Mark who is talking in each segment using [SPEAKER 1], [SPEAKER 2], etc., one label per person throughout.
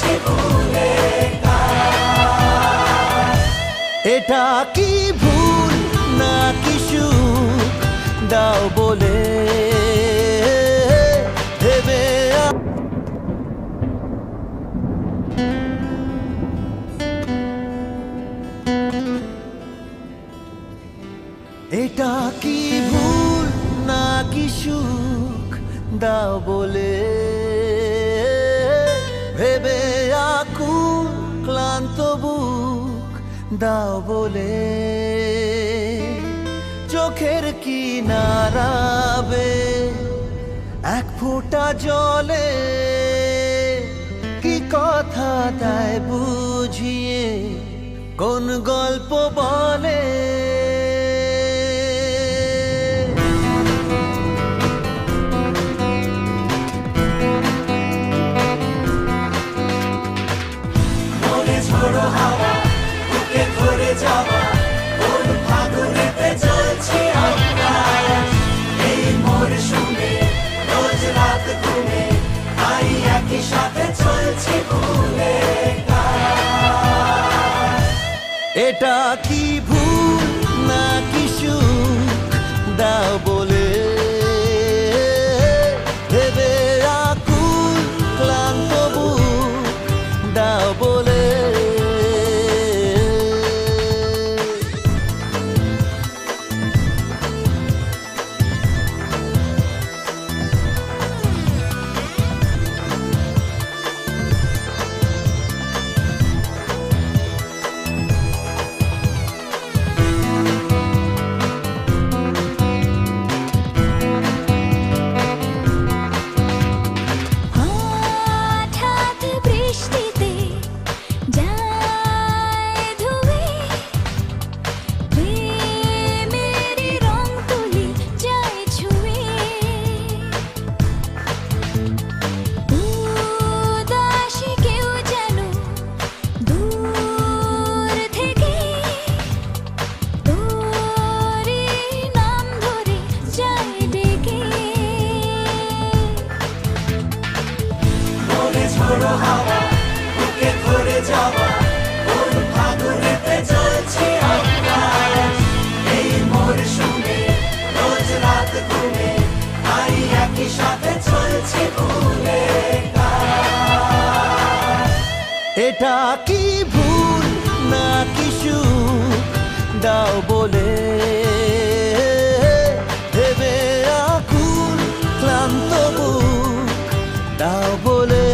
[SPEAKER 1] চলছে ভুলে। এটা কি ভুল নাকি সুখ দাও বলে ভেবে এটা কি ভুল নাকি সুখ দাও বলে ভেবে আকুল ক্লান্ত বুক দাও বলে চোখের কিনারাবে এক ফোঁটা জলে কি কথা তাই বুঝিয়ে কোন গল্প বলে। ঝোড়ো হাওয়া বুকে ধরে যাওয়া কোন ফাগুনেতে চলছি আমরা এই মরশুমে রোজ রাত ঘুমে তাই একই সাথে চলছি ভুলে। এটা কি ভুল নাকি সুখ দাও বলে ভেবে আকুল ক্লান্ত বুক দাও বলে। ঝোড়ো হাওয়া বুকে ধরে যাওয়া কোন ফাগুনেতে চলছি আমরা এই মরশুমে রোজ রাত ঘুমে তাই একই সাথে চলছি ভুলে। এটা কি ভুল নাকি সুখ দাও বলে ভেবে আকুল ক্লান্ত বুক দাও বলে।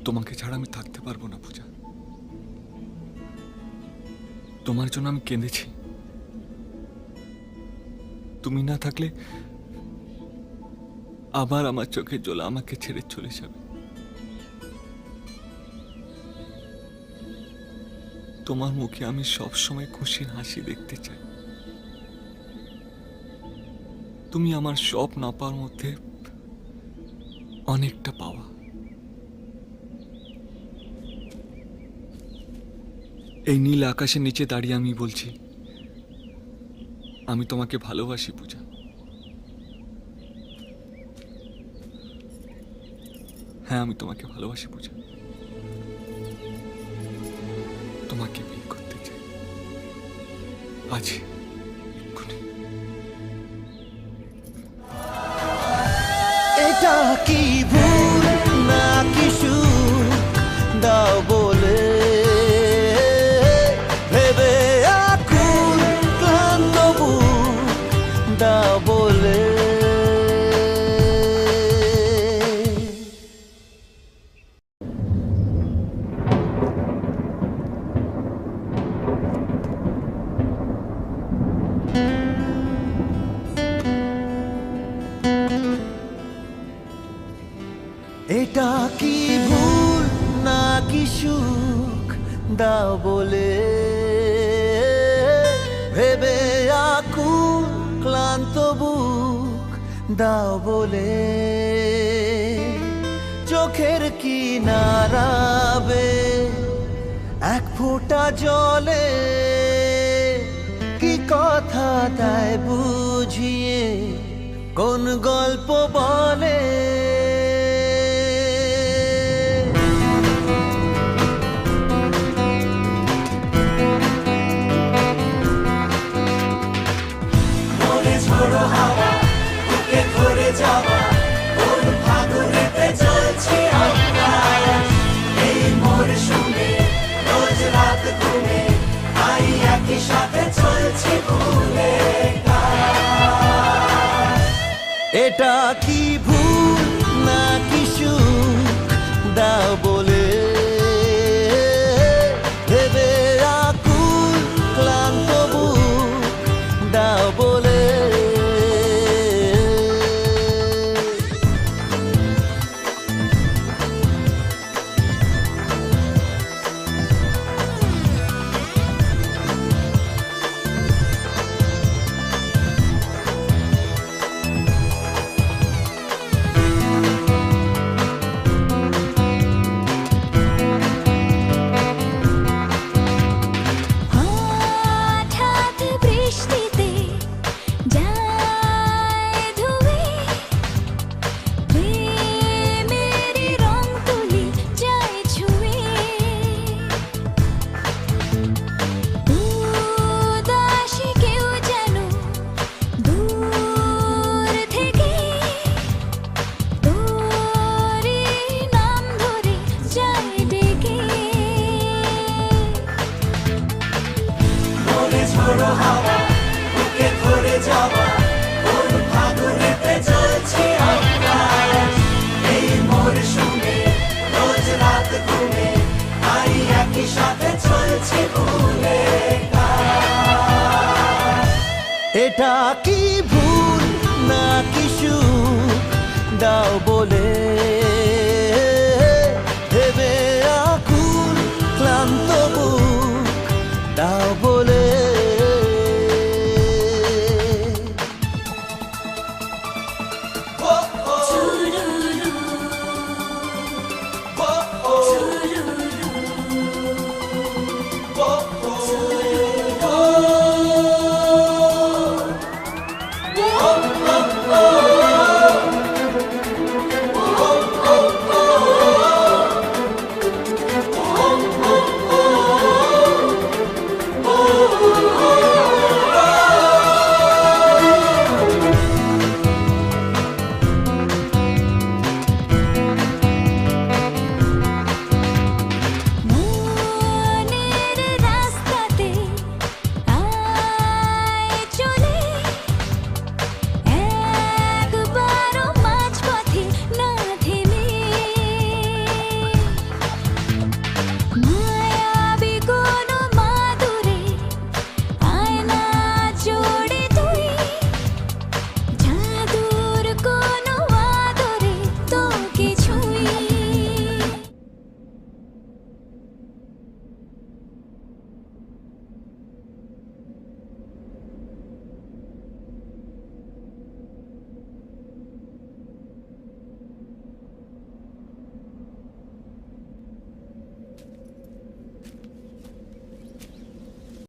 [SPEAKER 2] তোমাকে ছাড়া আমি থাকতে পারবো না পূজা। তোমার জন্য আমি কেঁদেছি। তুমি না থাকলে আবার আমার চোখের জল আমাকে ছেড়ে চলে যাবে। তোমার মুখে আমি সব সময় খুশির হাসি দেখতে চাই। তুমি আমার সব না পাওয়ার মধ্যে অনেকটা পাওয়া। এই নীল আকাশের নিচে দাঁড়িয়ে আমি বলছি, আমি তোমাকে ভালোবাসি পূজা। হ্যাঁ, আমি তোমাকে ভালোবাসি পূজা। তোমাকে বিয়ে করতে চাই আজ, এক্ষুনি।
[SPEAKER 1] এটা কি ভুল নাকি সুখ দাও বলে ভেবে আকুল ক্লান্ত বুক দাও বলে। এটা কি ভুল নাকি সুখ দাও বলে ভেবে আকুল ক্লান্ত বুক দাও বলে। চোখের কিনারাবে এক ফোঁটা জলে কি কথা তাই বুঝিয়ে কোন গল্প বলে। এটা কি ভুল নাকি সুখ দাও বলে ভেবে আকুল ক্লান্ত বুক দাও বলে। এটা কি ভুল নাকি সুখ দাও বলে